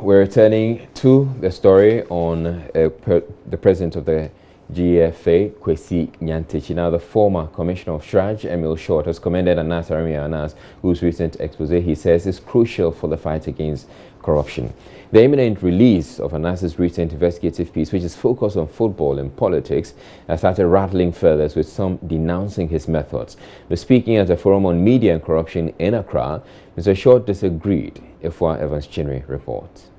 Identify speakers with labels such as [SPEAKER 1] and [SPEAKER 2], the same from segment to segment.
[SPEAKER 1] we're returning to the story on the president of the GFA, Kwesi Nyantakyi. Now, the former Commissioner of Shraj, Emil Short, has commended Anas Aremeyaw Anas, whose recent expose, he says, is crucial for the fight against corruption. The imminent release of Anas's recent investigative piece, which is focused on football and politics, has started rattling feathers, with some denouncing his methods. But speaking at a forum on media and corruption in Accra, Mr. Short disagreed. Ifwa Evans Chinwe reports.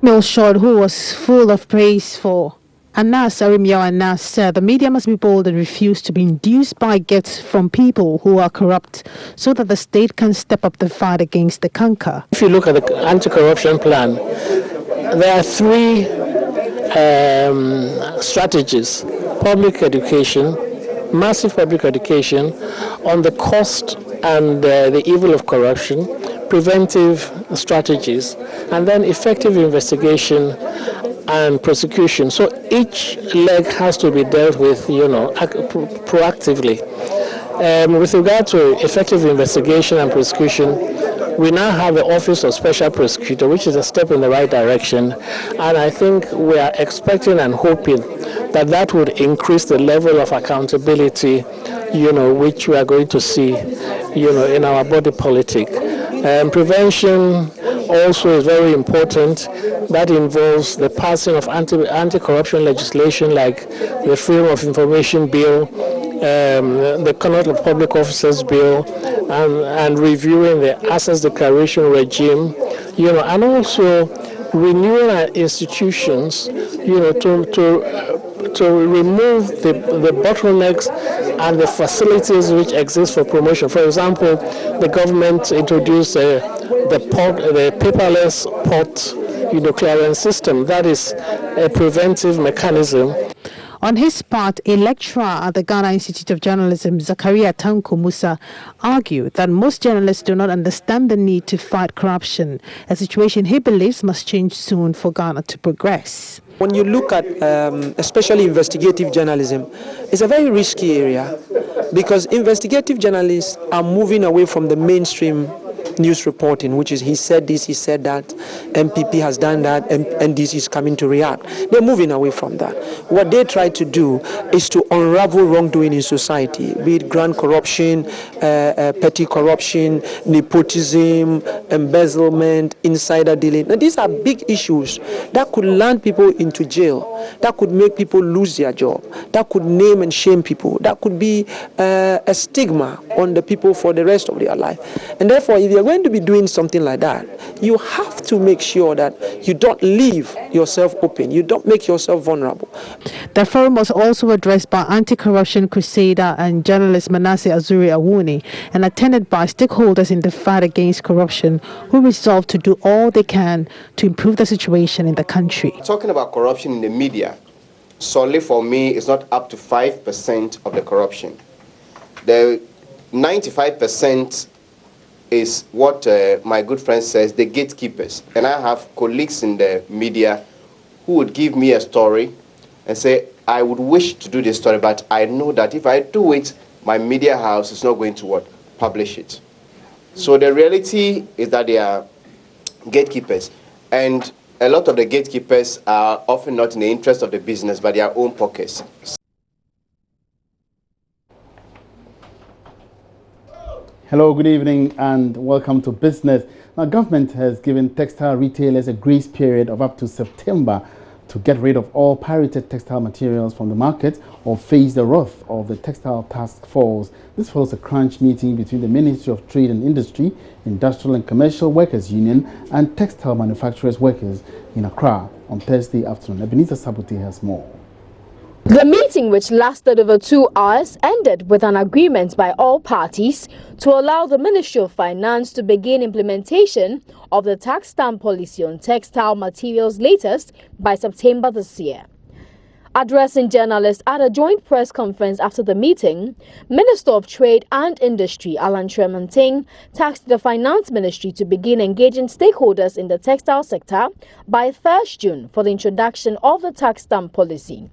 [SPEAKER 2] Emil Short, who was full of praise for Anas Aremeyaw Anas, said the media must be bold and refuse to be induced by gifts from people who are corrupt, so that the state can step up the fight against the canker.
[SPEAKER 3] If you look at the anti-corruption plan, there are three strategies: public education, massive public education on the cost and the evil of corruption, preventive strategies, and then effective investigation and prosecution. So each leg has to be dealt with, proactively. With regard to effective investigation and prosecution, we now have the Office of Special Prosecutor, which is a step in the right direction, and I think we are expecting and hoping that that would increase the level of accountability, which we are going to see, in our body politic. Prevention also is very important. That involves the passing of anti-corruption legislation like the Freedom of Information Bill, the Conduct of Public Officers Bill, and reviewing the Assets Declaration regime, and also renewing our institutions, to remove the bottlenecks and the facilities which exist for promotion. For example, the government introduced the paperless port clearance system. That is a preventive mechanism.
[SPEAKER 2] On his part, a lecturer at the Ghana Institute of Journalism, Zakaria Tanko Musa, argued that most journalists do not understand the need to fight corruption, a situation he believes must change soon for Ghana to progress.
[SPEAKER 4] When you look at especially investigative journalism, it's a very risky area, because investigative journalists are moving away from the mainstream news reporting, which is he said this, he said that, MPP has done that, and NDC is coming to react. They're moving away from that. What they try to do is to unravel wrongdoing in society, be it grand corruption, petty corruption, nepotism, embezzlement, insider dealing. Now, these are big issues that could land people into jail, that could make people lose their job, that could name and shame people, that could be a stigma on the people for the rest of their life. And therefore, if you're going to be doing something like that, you have to make sure that you don't leave yourself open, you don't make yourself vulnerable.
[SPEAKER 2] The forum was also addressed by anti-corruption crusader and journalist Manasseh Azuri Awuni, and attended by stakeholders in the fight against corruption, who resolved to do all they can to improve the situation in the country.
[SPEAKER 5] Talking about corruption in the media, solely for me, is not up to 5% of the corruption. The 95% is what my good friend says, the gatekeepers. And I have colleagues in the media who would give me a story and say, I would wish to do this story, but I know that if I do it, my media house is not going to publish it. So the reality is that they are gatekeepers. And a lot of the gatekeepers are often not in the interest of the business, but their own pockets.
[SPEAKER 6] Hello, good evening, and welcome to Business. Now, government has given textile retailers a grace period of up to September to get rid of all pirated textile materials from the market or face the wrath of the Textile Task Force. This follows a crunch meeting between the Ministry of Trade and Industry, Industrial and Commercial Workers Union, and Textile Manufacturers Workers in Accra on Thursday afternoon. Ebenezer Sabote has more.
[SPEAKER 7] The meeting, which lasted over 2 hours, ended with an agreement by all parties to allow the Ministry of Finance to begin implementation of the tax stamp policy on textile materials latest by September this year. Addressing journalists at a joint press conference after the meeting, Minister of Trade and Industry Alan Tremanting tasked the Finance Ministry to begin engaging stakeholders in the textile sector by 1st June for the introduction of the tax stamp policy.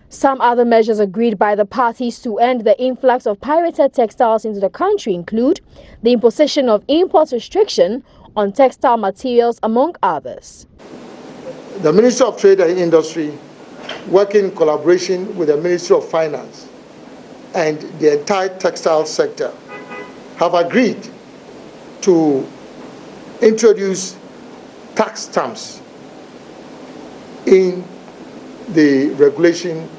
[SPEAKER 7] Some other measures agreed by the parties to end the influx of pirated textiles into the country include the imposition of import restriction on textile materials, among others.
[SPEAKER 8] The Ministry of Trade and Industry, working in collaboration with the Ministry of Finance and the entire textile sector, have agreed to introduce tax stamps in the regulation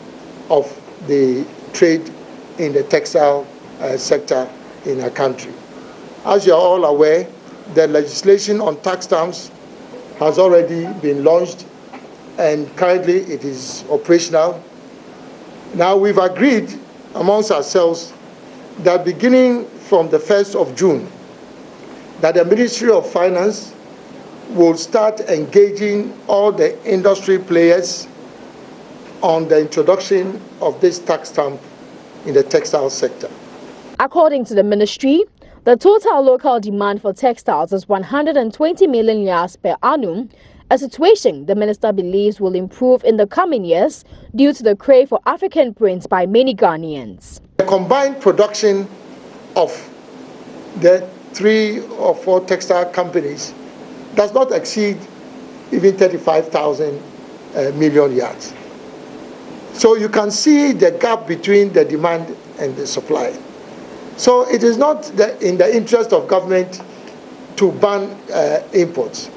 [SPEAKER 8] of the trade in the textile sector in our country. As you are all aware, the legislation on tax stamps has already been launched and currently it is operational. Now we've agreed amongst ourselves that beginning from the 1st of June, that the Ministry of Finance will start engaging all the industry players on the introduction of this tax stamp in the textile sector.
[SPEAKER 7] According to the ministry, the total local demand for textiles is 120 million riyals per annum, a situation the minister believes will improve in the coming years due to the crave for African prints by many Ghanaians.
[SPEAKER 8] The combined production of the 3 or 4 textile companies does not exceed even 35,000 million yards. So you can see the gap between the demand and the supply. So it is not in the interest of government to ban imports,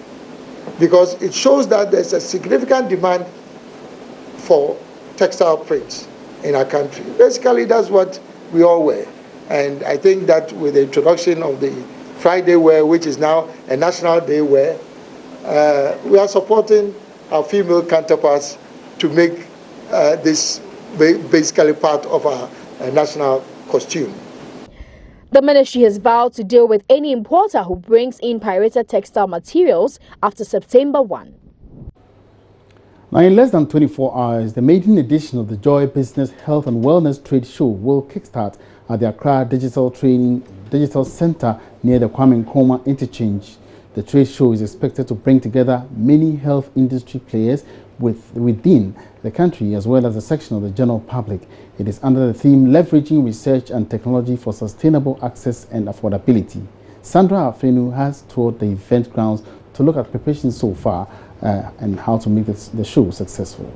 [SPEAKER 8] because it shows that there's a significant demand for textile prints in our country. Basically, that's what we all wear. And I think that with the introduction of the Friday wear, which is now a national day wear, we are supporting our female counterparts to make this basically part of our national costume.
[SPEAKER 7] The ministry has vowed to deal with any importer who brings in pirated textile materials after September 1.
[SPEAKER 6] Now, in less than 24 hours, the maiden edition of the Joy Business Health and Wellness Trade Show will kickstart at the Accra Digital Center near the Kwame Nkrumah Interchange. The trade show is expected to bring together many health industry players within the country as well as a section of the general public. It is under the theme Leveraging Research and Technology for Sustainable Access and Affordability. Sandra Afenu has toured the event grounds to look at preparations so far and how to make the show successful.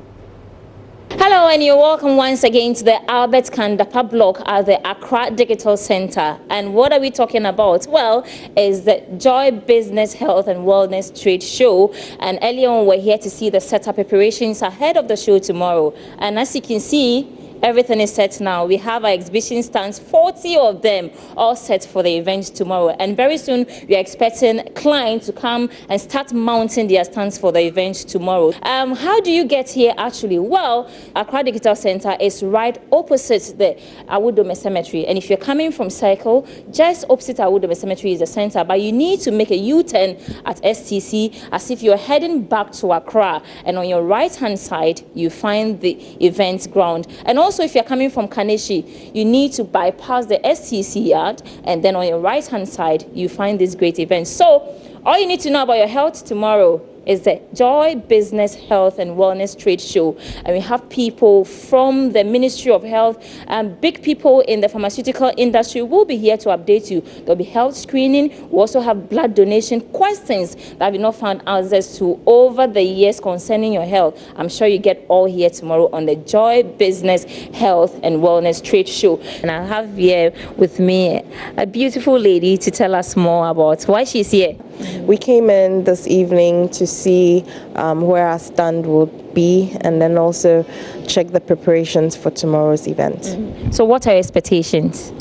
[SPEAKER 9] Hello and you're welcome once again to the Albert Kandapa block at the Accra Digital Center. And what are we talking about? Well, is the Joy Business Health and Wellness Trade Show. And earlier on, we're here to see the setup preparations ahead of the show tomorrow. And as you can see, everything is set now. We have our exhibition stands, 40 of them, all set for the event tomorrow. And very soon, we are expecting clients to come and start mounting their stands for the event tomorrow. How do you get here actually? Well, Accra Digital Center is right opposite the Awudome Cemetery. And if you're coming from Circle, just opposite Awudome Cemetery is the center. But you need to make a U-turn at STC as if you're heading back to Accra. And on your right-hand side, you find the event ground. And also, if you're coming from Kaneshi, you need to bypass the STC yard, and then on your right-hand side, you find this great event. So, all you need to know about your health tomorrow is the Joy Business Health and Wellness Trade Show. And we have people from the Ministry of Health and big people in the pharmaceutical industry will be here to update you. There'll be health screening. We also have blood donation questions that we've not found answers to over the years concerning your health. I'm sure you get all here tomorrow on the Joy Business Health and Wellness Trade Show. And I have here with me a beautiful lady to tell us more about why she's here.
[SPEAKER 10] We came in this evening to see where our stand will be and then also check the preparations for tomorrow's event.
[SPEAKER 9] Mm-hmm. So what are your expectations?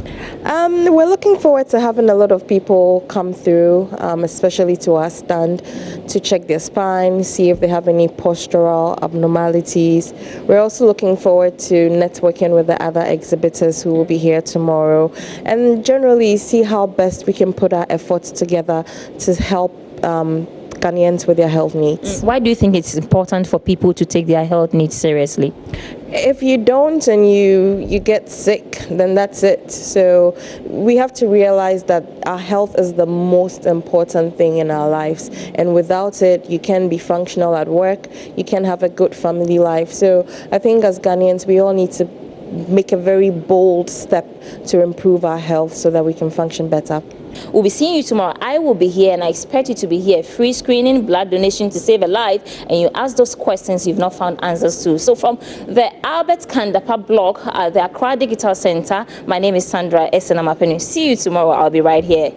[SPEAKER 10] We're looking forward to having a lot of people come through, especially to our stand, to check their spine, see if they have any postural abnormalities. We're also looking forward to networking with the other exhibitors who will be here tomorrow and generally see how best we can put our efforts together to help Ghanaians with their health needs.
[SPEAKER 9] Why do you think it's important for people to take their health needs seriously?
[SPEAKER 10] If you don't and you get sick, then that's it. So we have to realize that our health is the most important thing in our lives. And without it, you can be functional at work, you can have a good family life. So I think as Ghanaians, we all need to make a very bold step to improve our health so that we can function better.
[SPEAKER 9] We'll be seeing you tomorrow. I will be here, and I expect you to be here. Free screening, blood donation to save a life, and you ask those questions you've not found answers to. So from the Albert Kandapa block at the Accra Digital Center, my name is Sandra Esenamapenu. See you tomorrow. I'll be right here.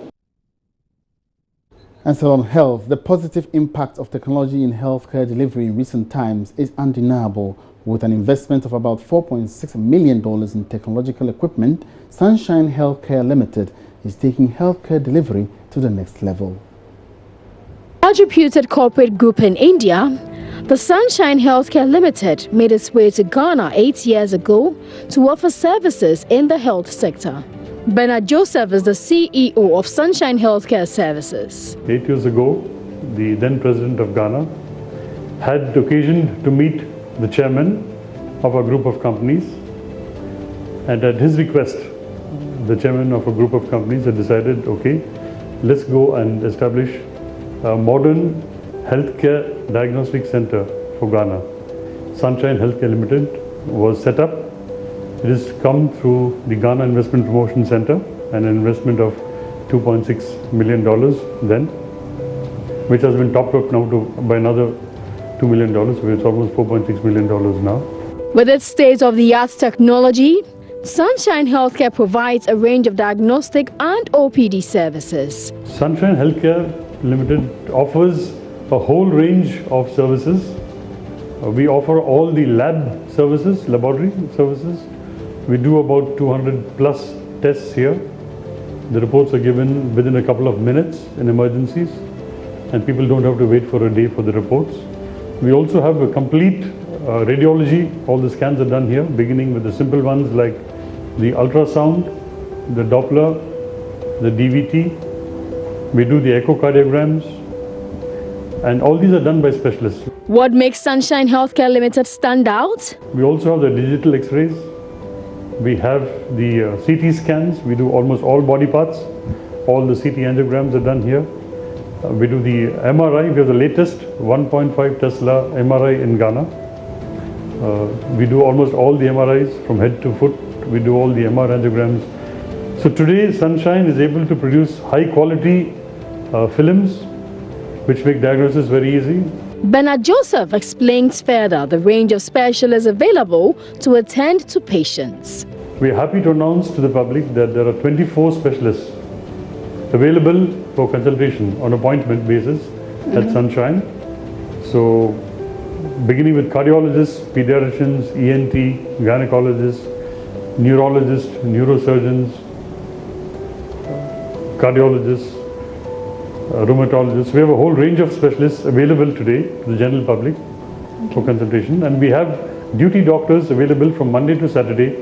[SPEAKER 6] And so on health, the positive impact of technology in healthcare delivery in recent times is undeniable. With an investment of about $4.6 million in technological equipment, Sunshine Healthcare Limited is taking healthcare delivery to the next level.
[SPEAKER 7] A reputed corporate group in India, the Sunshine Healthcare Limited made its way to Ghana 8 years ago to offer services in the health sector. Bernard Joseph is the CEO of Sunshine Healthcare Services.
[SPEAKER 11] 8 years ago, the then president of Ghana had occasion to meet the chairman of a group of companies, and at his request, the chairman of a group of companies had decided, okay, let's go and establish a modern healthcare diagnostic center for Ghana. Sunshine Healthcare Limited was set up. It has come through the Ghana Investment Promotion Center, an investment of $2.6 million then, which has been topped up now by another $2 million, so it's almost $4.6 million now.
[SPEAKER 7] With its state-of-the-art technology, Sunshine Healthcare provides a range of diagnostic and OPD services.
[SPEAKER 11] Sunshine Healthcare Limited offers a whole range of services. We offer all the lab services, laboratory services. We do about 200 plus tests here. The reports are given within a couple of minutes in emergencies, and people don't have to wait for a day for the reports. We also have a complete radiology. All the scans are done here, beginning with the simple ones like the ultrasound, the Doppler, the DVT. We do the echocardiograms, and all these are done by specialists.
[SPEAKER 7] What makes Sunshine Healthcare Limited stand out?
[SPEAKER 11] We also have the digital x-rays. We have the CT scans. We do almost all body parts. All the CT angiograms are done here. We do the MRI. We have the latest 1.5 Tesla MRI in Ghana. We do almost all the MRIs from head to foot. We do all the MR angiograms. So today Sunshine is able to produce high quality films which make diagnosis very easy.
[SPEAKER 7] Bernard Joseph explains further the range of specialists available to attend to patients.
[SPEAKER 11] We are happy to announce to the public that there are 24 specialists available for consultation on appointment basis at Sunshine. So beginning with cardiologists, pediatricians, ENT, gynecologists, neurologists, neurosurgeons, cardiologists, rheumatologists. We have a whole range of specialists available today to the general public for consultation, and we have duty doctors available from Monday to Saturday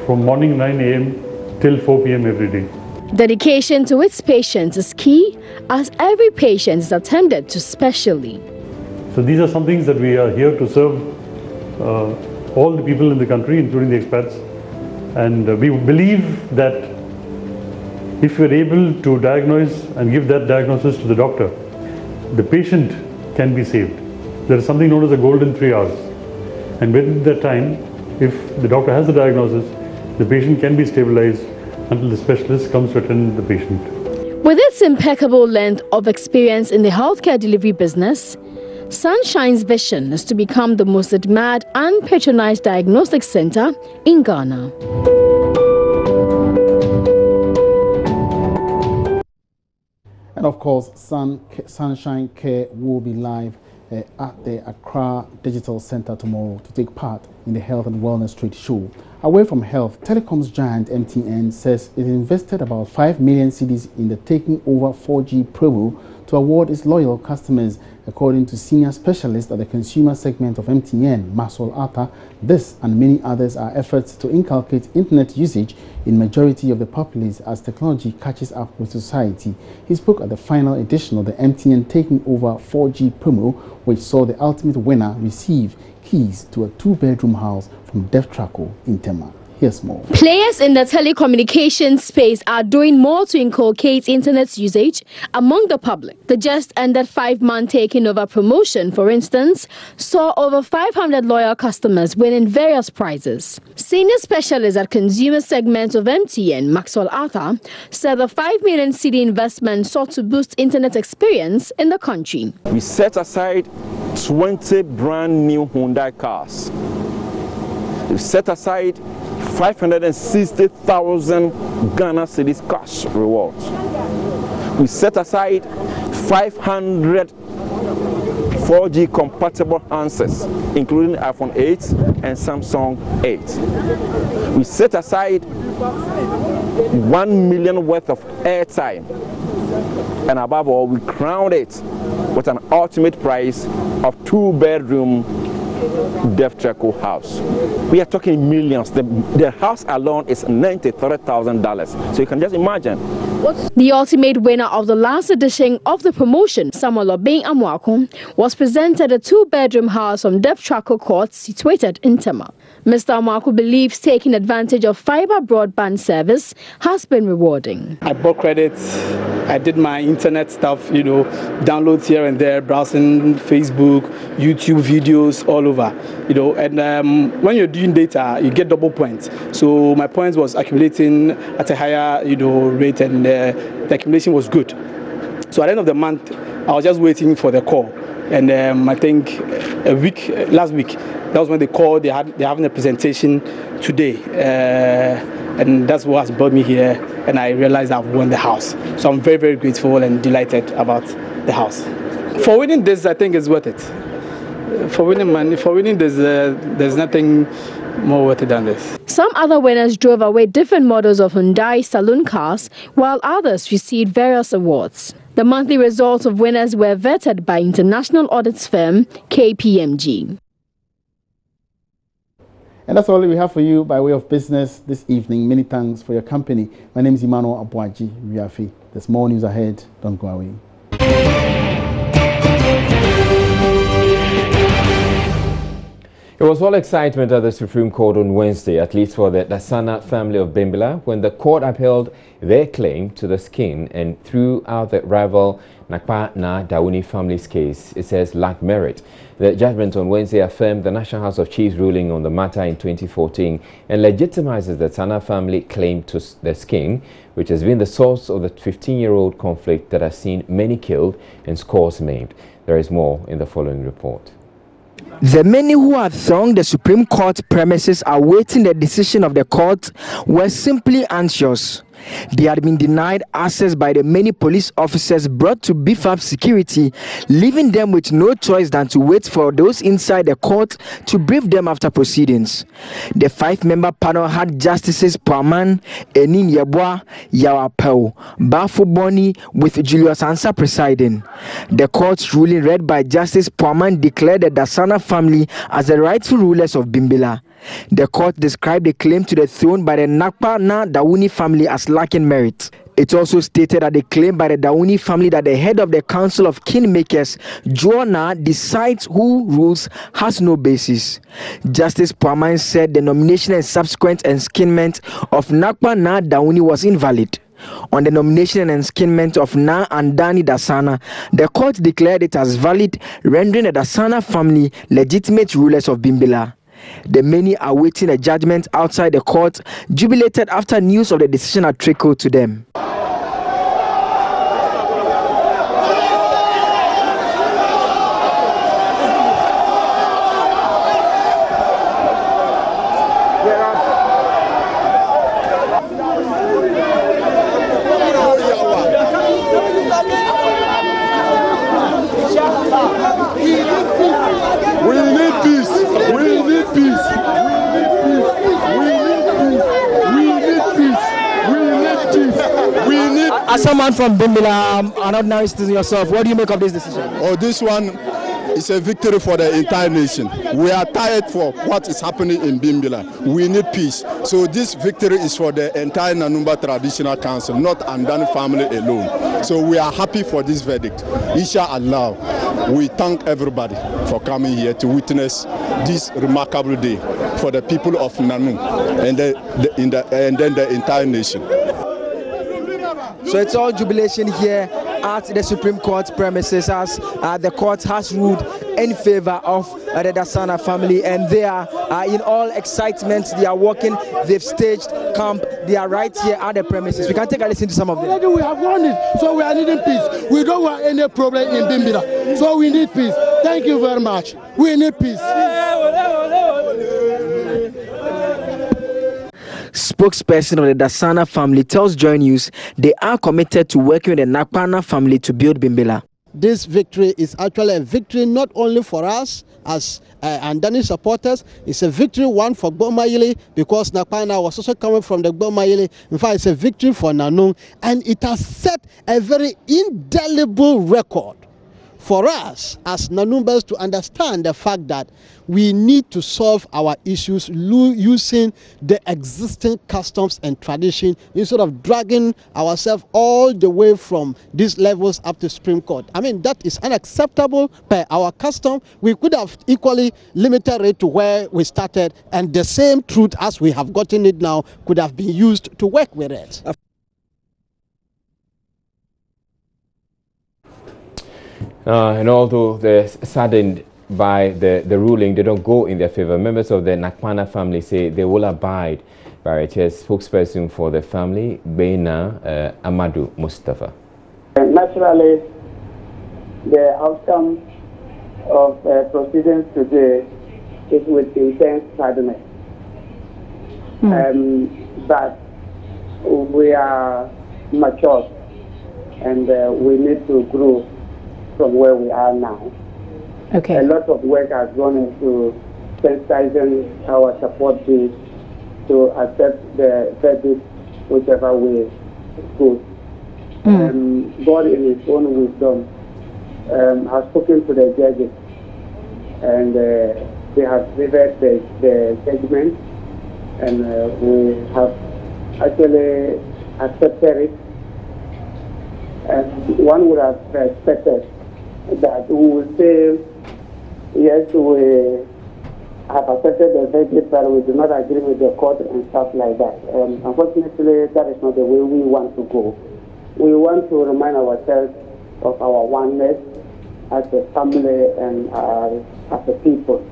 [SPEAKER 11] from morning 9 a.m. till 4 p.m. every day.
[SPEAKER 7] Dedication to its patients is key, as every patient is attended to specially.
[SPEAKER 11] So these are some things that we are here to serve all the people in the country, including the expats, and we believe that if we are able to diagnose and give that diagnosis to the doctor, the patient can be saved. There is something known as a golden 3 hours, and within that time, if the doctor has the diagnosis, the patient can be stabilized until the specialist comes to attend the patient.
[SPEAKER 7] With its impeccable length of experience in the healthcare delivery business, Sunshine's vision is to become the most admired and patronized diagnostic center in Ghana.
[SPEAKER 6] And of course, Sunshine Care will be live at the Accra Digital Center tomorrow to take part in the Health and Wellness Trade Show. Away from health, telecoms giant MTN says it invested about 5 million cedis in the taking over 4G promo to award its loyal customers. According to senior specialist at the consumer segment of MTN, Masol Arthur, this and many others are efforts to inculcate internet usage in majority of the populace as technology catches up with society. He spoke at the final edition of the MTN Taking Over 4G promo, which saw the ultimate winner receive keys to a 2-bedroom house from Deftraco in Tema. Here's more.
[SPEAKER 7] Players in the telecommunications space are doing more to inculcate internet usage among the public. The just ended 5-month taking over promotion, for instance, saw over 500 loyal customers winning various prizes. Senior specialist at consumer segment of MTN, Maxwell Arthur, said the 5 million cedi investment sought to boost internet experience in the country.
[SPEAKER 12] We set aside 20 brand new Hyundai cars. We set aside 560,000 Ghana cedis cash rewards. We set aside 500 4G compatible handsets, including iPhone 8 and Samsung 8. We set aside 1 million worth of airtime. And above all, we crowned it with an ultimate price of 2-bedroom Def Treco house. We are talking millions. The house alone is $93,000. So you can just imagine.
[SPEAKER 7] The ultimate winner of the last edition of the promotion, Samuel Obeng Amwako, was presented a 2-bedroom house from Def Treco Court situated in Tema. Mr. Amwako believes taking advantage of fiber broadband service has been rewarding.
[SPEAKER 13] I bought credits, I did my internet stuff, downloads here and there, browsing Facebook, YouTube videos all over, and when you're doing data, you get double points. So my points was accumulating at a higher, rate, and the accumulation was good. So at the end of the month, I was just waiting for the call, and I think last week, that was when they called. They're having a presentation today, and that's what has brought me here. And I realized I've won the house. So I'm very, very grateful and delighted about the house. For winning this, I think it's worth it. For winning money, there's nothing more worth it than this.
[SPEAKER 7] Some other winners drove away different models of Hyundai saloon cars, while others received various awards. The monthly results of winners were vetted by international audits firm KPMG.
[SPEAKER 6] And that's all we have for you by way of business this evening. Many thanks for your company. My name is Emmanuel Abuaji Riafi. There's more news ahead. Don't go away.
[SPEAKER 1] It was all excitement at the Supreme Court on Wednesday, at least for the Dasana family of Bimbilla, when the court upheld their claim to the skin and threw out the rival Nakpa Na Dauni family's case. It says lacked merit. The judgment on Wednesday affirmed the National House of Chiefs ruling on the matter in 2014 and legitimizes the Tsana family claim to the skin, which has been the source of the 15-year-old conflict that has seen many killed and scores maimed. There is more in the following report.
[SPEAKER 14] The many who had thronged the Supreme Court premises awaiting the decision of the court were simply anxious. They had been denied access by the many police officers brought to beef up security, leaving them with no choice than to wait for those inside the court to brief them after proceedings. The 5-member panel had Justices Puaman, Enin Yeboah, Yawapel, Bafo Boni, with Julius Ansah presiding. The court's ruling read by Justice Puaman declared the Dasana family as the rightful rulers of Bimbilla. The court described the claim to the throne by the Nakpa Na Dauni family as lacking merit. It also stated that the claim by the Dauni family that the head of the Council of Kingmakers, Joanna, decides who rules has no basis. Justice Puaman said the nomination and subsequent enskinment of Nakpa Na Dauni was invalid. On the nomination and enskinment of Na and Dani Dasana, the court declared it as valid, rendering the Dasana family legitimate rulers of Bimbilla. The many awaiting a judgment outside the court jubilated after news of the decision had trickled to them. As someone from Bimbilla, an ordinary citizen yourself, what do you make of this decision?
[SPEAKER 15] Oh, this one is a victory for the entire nation. We are tired for what is happening in Bimbilla. We need peace. So this victory is for the entire Nanumba Traditional Council, not Andani family alone. So we are happy for this verdict. Inshallah. We thank everybody for coming here to witness this remarkable day for the people of Nanu and then the entire nation.
[SPEAKER 14] So it's all jubilation here at the Supreme Court premises as the court has ruled in favor of the Dassana family, and they are in all excitement. They are walking, they've staged camp, they are right here at the premises. We can take a listen to some of them.
[SPEAKER 16] Already we have won it, so we are needing peace. We don't want any problem in Bimbilla, so we need peace. Thank you very much. We need peace.
[SPEAKER 14] Spokesperson of the Dassana family tells Joy News they are committed to working with the Nakpana family to build Bimbilla.
[SPEAKER 16] This victory is actually a victory not only for us as Andani supporters, it's a victory one for Gbomayili because Nakpana was also coming from the Gbomayili. In fact, it's a victory for Nanu, and it has set a very indelible record for us as Nanumbers to understand the fact that we need to solve our issues using the existing customs and tradition instead of dragging ourselves all the way from these levels up to Supreme Court. I mean, that is unacceptable per our custom. We could have equally limited it to where we started, and the same truth as we have gotten it now could have been used to work with it.
[SPEAKER 1] And although they're saddened by the ruling, they don't go in their favor. Members of the Nakpana family say they will abide by it. As spokesperson for the family, Beina Amadou Mustafa.
[SPEAKER 17] Naturally, the outcome of proceedings today is with intense sadness. But we are mature and we need to grow from where we are now.
[SPEAKER 18] Okay.
[SPEAKER 17] A lot of work has gone into sensitizing our support base to accept the verdict whichever way it goes. God in his own wisdom has spoken to the judges, and they have delivered the judgment, and we have actually accepted it. And one would have expected that we will say, yes, we have accepted the verdict, but we do not agree with the court and stuff like that. Unfortunately, that is not the way we want to go. We want to remind ourselves of our oneness as a family and as a people.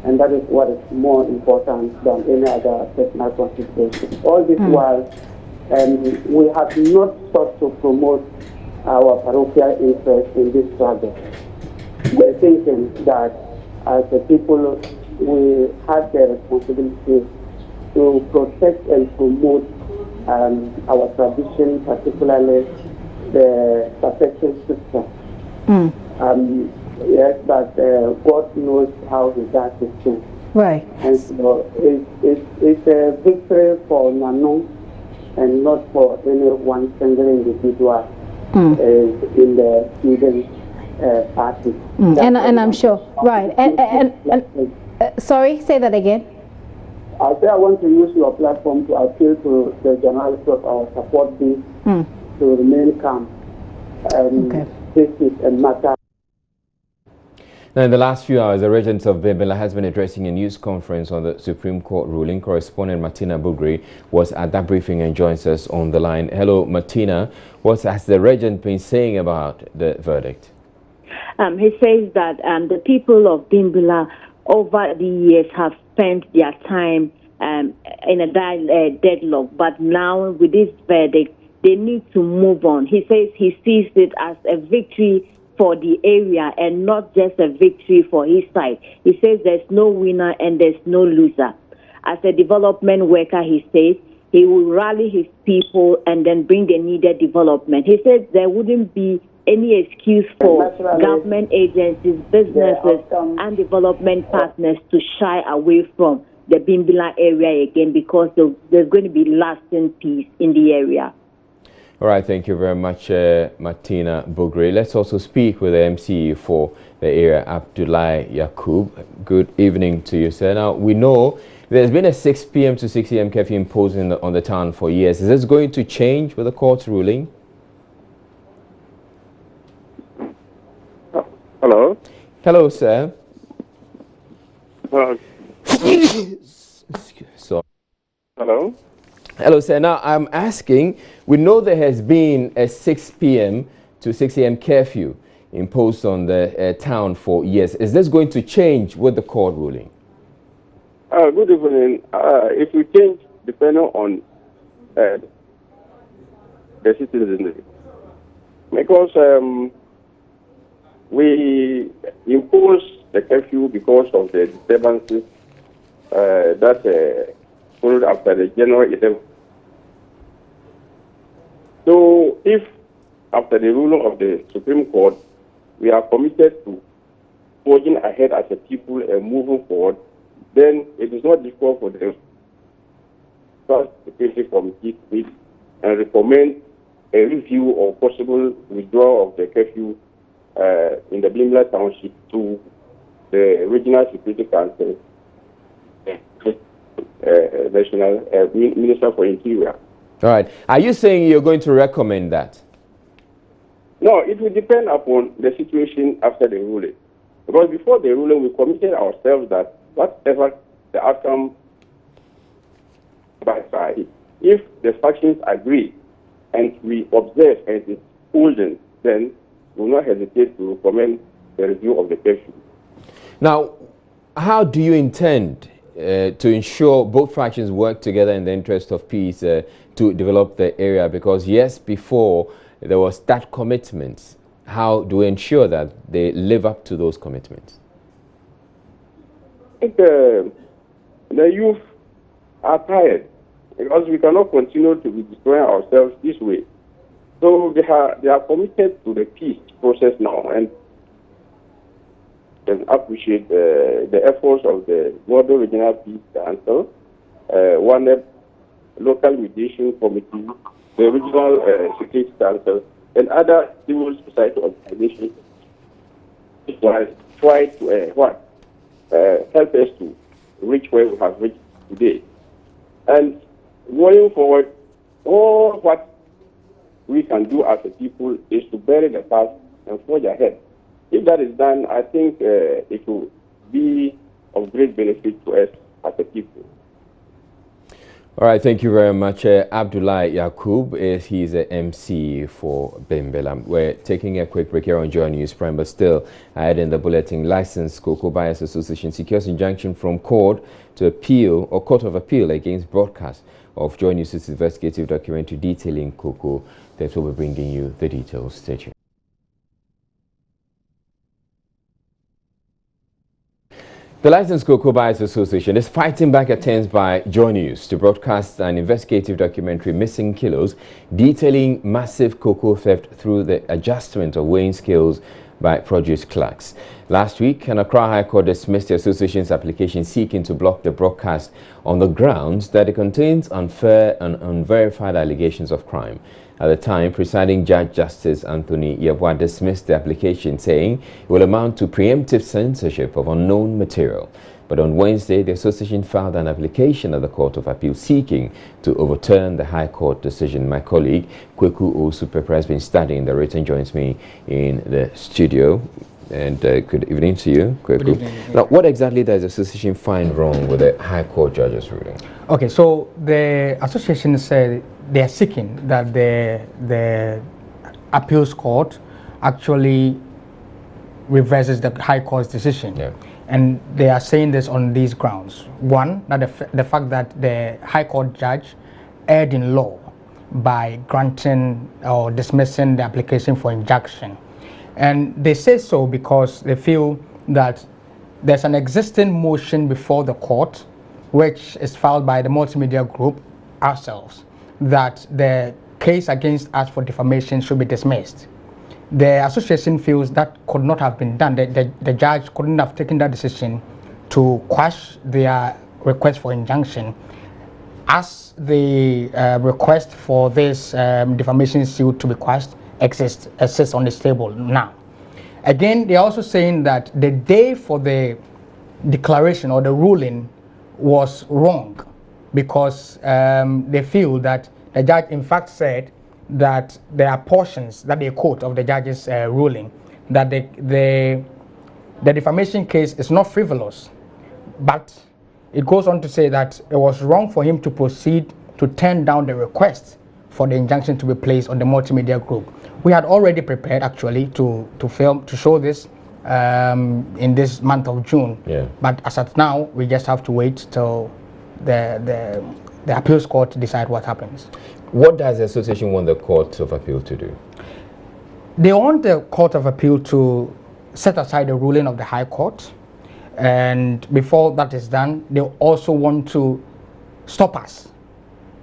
[SPEAKER 17] And that is what is more important than any other personal consideration. All this while, we have not sought to promote our parochial interest in this struggle. We're thinking that as a people, we have the responsibility to protect and promote our tradition, particularly the succession system. Yes, but God knows how He does His thing.
[SPEAKER 18] Right.
[SPEAKER 17] And so it's a victory for Nanu and not for any one single individual in the student party.
[SPEAKER 18] And I'm sure, right. And sorry, say that again.
[SPEAKER 17] I say I want to use your platform to appeal to the generality of our support base to remain calm. This is a matter.
[SPEAKER 1] Now, in the last few hours, the regent of Bimbilla has been addressing a news conference on the Supreme Court ruling. Correspondent Martina Bugri was at that briefing and joins us on the line. Hello, Martina. What has the regent been saying about the verdict?
[SPEAKER 19] He says that the people of Bimbilla over the years have spent their time in a deadlock, but now with this verdict, they need to move on. He says he sees it as a victory for the area and not just a victory for his side. He says there's no winner and there's no loser. As a development worker, he says he will rally his people and then bring the needed development. He says there wouldn't be any excuse for government agencies, businesses, and development partners to shy away from the Bimbilla area again because there's going to be lasting peace in the area.
[SPEAKER 1] All right, thank you very much, Martina Bugri. Let's also speak with the MC for the area, Abdullahi Yakub. Good evening to you, sir. Now, we know there's been a 6 p.m. to 6 a.m. curfew imposed on the town for years. Is this going to change with the court's ruling?
[SPEAKER 20] Hello.
[SPEAKER 1] Hello, sir. So.
[SPEAKER 20] Hello.
[SPEAKER 1] Hello, sir. Now, I'm asking, we know there has been a 6 p.m. to 6 a.m. curfew imposed on the town for years. Is this going to change with the court ruling?
[SPEAKER 20] Good evening. If we change, depending on the citizens, because we impose the curfew because of the disturbances that followed after the January 11th. So, if after the ruling of the Supreme Court, we are committed to forging ahead as a people and moving forward, then it is not difficult for them to the Security Committee to meet and recommend a review or possible withdrawal of the curfew in the Bimbilla Township to the Regional Security Council, National Minister for Interior.
[SPEAKER 1] All right. Are you saying you're going to recommend that?
[SPEAKER 20] No, it will depend upon the situation after the ruling. Because before the ruling, we committed ourselves that whatever the outcome by side, if the factions agree and we observe and it is holding, then we will not hesitate to recommend the review of the curfew.
[SPEAKER 1] Now, how do you intend to ensure both factions work together in the interest of peace to develop the area? Because yes, before there was that commitment. How do we ensure that they live up to those commitments?
[SPEAKER 20] I think the youth are tired because we cannot continue to be destroying ourselves this way. So they are committed to the peace process now and appreciate the efforts of the Northern Regional Peace Council, one local mediation committee, the Regional Security Council, and other civil society organizations while try to help us to reach where we have reached today. And going forward, all what we can do as a people is to bury the past and forge ahead. If that is done, I think it will be of great benefit to us as a people.
[SPEAKER 1] All right, thank you very much. Abdullahi Yakub, he's an MC for Bimbilla. We're taking a quick break here on Joy News Prime, but still, ahead in the bulletin, licensed Cocoa Buyers Association secures injunction from court to appeal, or Court of Appeal, against broadcast of Joy News' investigative documentary detailing cocoa. That will be bringing you the details. Stay tuned. The Licensed Cocoa Buyers Association is fighting back attempts by Joy News to broadcast an investigative documentary, Missing Kilos, detailing massive cocoa theft through the adjustment of weighing scales by produce clerks. Last week, an Accra High Court dismissed the association's application seeking to block the broadcast on the grounds that it contains unfair and unverified allegations of crime. At the time, presiding Judge Justice Anthony Yeboah dismissed the application, saying it will amount to preemptive censorship of unknown material. But on Wednesday, the association filed an application at the Court of Appeal seeking to overturn the High Court decision. My colleague, Kweku Osupepe, has been studying the written, joins me in the studio. And good evening to you, Kweku.
[SPEAKER 21] Good evening.
[SPEAKER 1] Now, what exactly does the association find wrong with the High Court judge's ruling?
[SPEAKER 21] Okay, so the association said they are seeking that the appeals court actually reverses the High Court's decision.
[SPEAKER 1] Yeah.
[SPEAKER 21] And they are saying this on these grounds. One, that the fact that the High Court judge erred in law by granting or dismissing the application for injunction. And they say so because they feel that there's an existing motion before the court, which is filed by the multimedia group, ourselves, that the case against us for defamation should be dismissed. The association feels that could not have been done. The judge couldn't have taken that decision to quash their request for injunction, as the request for this defamation suit to be quashed exists on this table now. Again, they're also saying that the day for the declaration or the ruling was wrong, because they feel that the judge in fact said that there are portions that they quote of the judge's ruling that the the defamation case is not frivolous, but it goes on to say that it was wrong for him to proceed to turn down the request for the injunction to be placed on the multimedia group. We had already prepared actually to show this in this month of June.
[SPEAKER 1] Yeah.
[SPEAKER 21] But as of now, we just have to wait till the appeals court to decide what happens.
[SPEAKER 1] What does the association want the Court of Appeal to do?
[SPEAKER 21] They want the Court of Appeal to set aside the ruling of the High Court, and before that is done, they also want to stop us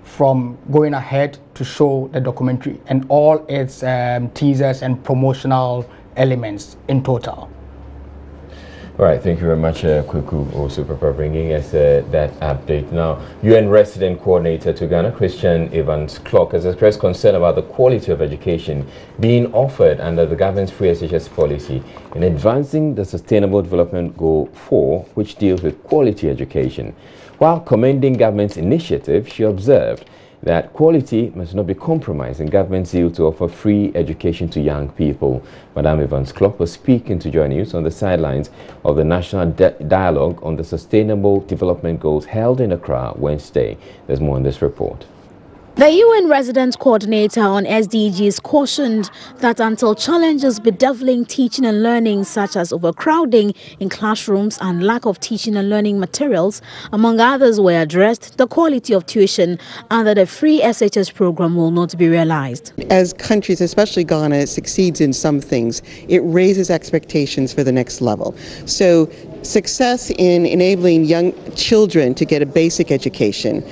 [SPEAKER 21] from going ahead to show the documentary and all its teasers and promotional elements in total.
[SPEAKER 1] All right, thank you very much, Kweku Osupa, for bringing us that update. Now, UN Resident Coordinator to Ghana, Christian Evans Clark, has expressed concern about the quality of education being offered under the government's free SHS policy in advancing the Sustainable Development Goal 4, which deals with quality education. While commending government's initiative, she observed that quality must not be compromised in government's zeal to offer free education to young people. Madame Evans Clark was speaking to Joy News on the sidelines of the National Dialogue on the Sustainable Development Goals held in Accra Wednesday. There's more in this report.
[SPEAKER 3] The UN Resident Coordinator on SDGs cautioned that until challenges bedeviling teaching and learning, such as overcrowding in classrooms and lack of teaching and learning materials, among others, were addressed, the quality of tuition under the free SHS program will not be realized.
[SPEAKER 22] As countries, especially Ghana, succeeds in some things, it raises expectations for the next level. So success in enabling young children to get a basic education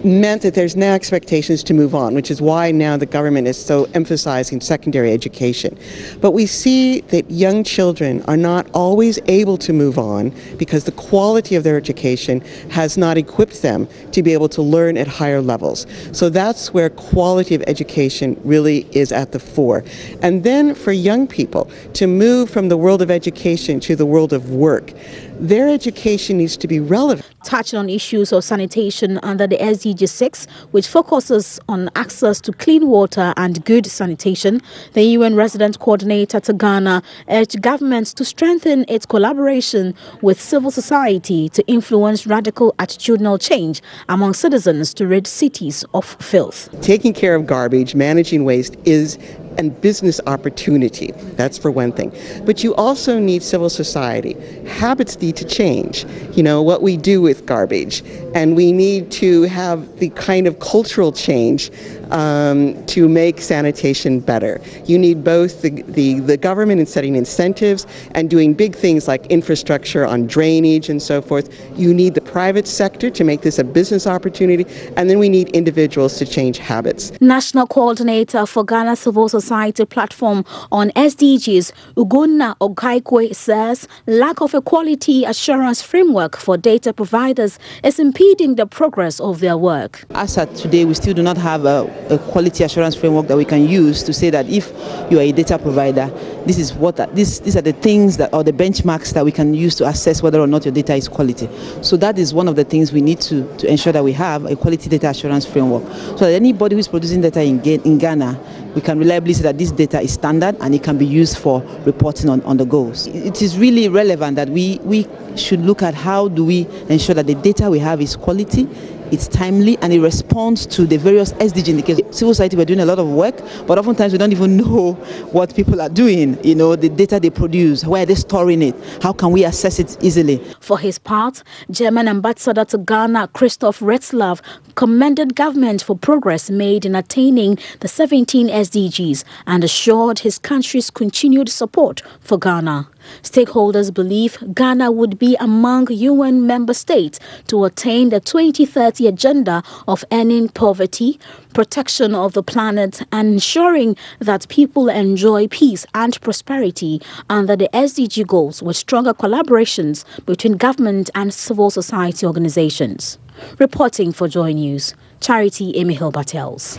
[SPEAKER 22] meant that there's now expectations to move on, which is why now the government is so emphasizing secondary education. But we see that young children are not always able to move on because the quality of their education has not equipped them to be able to learn at higher levels. So that's where quality of education really is at the fore. And then for young people to move from the world of education to the world of work, their education needs to be relevant.
[SPEAKER 3] Touching on issues of sanitation under the SDG 6, which focuses on access to clean water and good sanitation, the UN Resident Coordinator to Ghana urged governments to strengthen its collaboration with civil society to influence radical attitudinal change among citizens to rid cities of filth.
[SPEAKER 22] Taking care of garbage, managing waste is a business opportunity. That's for one thing. But you also need civil society. Habits need to change, you know, what we do with garbage. And we need to have the kind of cultural change to make sanitation better. You need both the government in setting incentives and doing big things like infrastructure on drainage and so forth. You need the private sector to make this a business opportunity. And then we need individuals to change habits.
[SPEAKER 3] National Coordinator for Ghana Civil Society Platform on SDGs, Ugonna Ogaikwe, says lack of a quality assurance framework for data providers is impeding the progress of their work.
[SPEAKER 23] As at today, we still do not have a quality assurance framework that we can use to say that if you are a data provider, these are the things that or the benchmarks that we can use to assess whether or not your data is quality. So that is one of the things we need to ensure that we have a quality data assurance framework. So that anybody who is producing data in Ghana, we can reliably say that this data is standard and it can be used for reporting on the goals. It is really relevant that we should look at how do we ensure that the data we have is quality, it's timely, and it responds to the various SDG indicators. Civil society, we're doing a lot of work, but oftentimes we don't even know what people are doing, you know, the data they produce, where are they storing it, how can we access it easily.
[SPEAKER 3] For his part, German Ambassador to Ghana, Christoph Retzlaff, commended government for progress made in attaining the 17 SDGs and assured his country's continued support for Ghana. Stakeholders believe Ghana would be among UN member states to attain the 2030 agenda of ending poverty, protection of the planet, and ensuring that people enjoy peace and prosperity under the SDG goals with stronger collaborations between government and civil society organizations. Reporting for Joy News, Charity Emihil Bartels.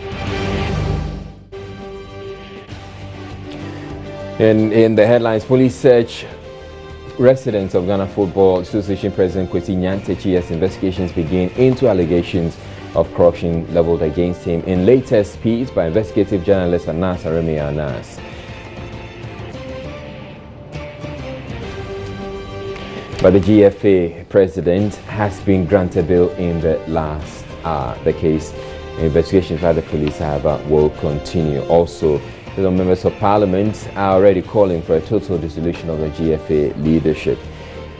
[SPEAKER 1] In the headlines, police search residents of Ghana Football Association President Kwesi Nyantakyi as investigations begin into allegations of corruption leveled against him in latest piece by investigative journalist Anas Aremia Anas. But the GFA president has been granted bail in the last hour. The case investigations by the police, however, will continue. Also, the members of parliament are already calling for a total dissolution of the GFA leadership.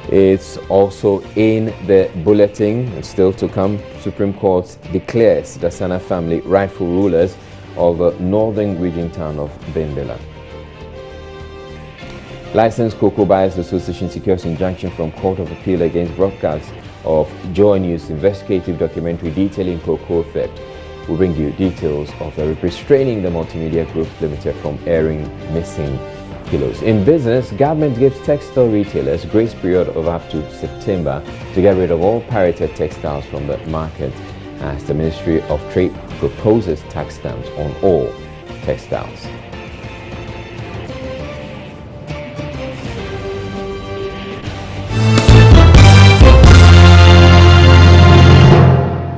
[SPEAKER 1] It's also in the bulletin, and still to come. Supreme Court declares the Sana family rightful rulers of the northern region town of Bimbilla. Licensed Cocoa Buyers Association secures injunction from Court of Appeal against broadcast of Joy News investigative documentary detailing cocoa theft. We'll bring you details of the restraining the Multimedia Group Limited from airing missing kilos. In business, government gives textile retailers grace period of up to September to get rid of all pirated textiles from the market, as the Ministry of Trade proposes tax stamps on all textiles.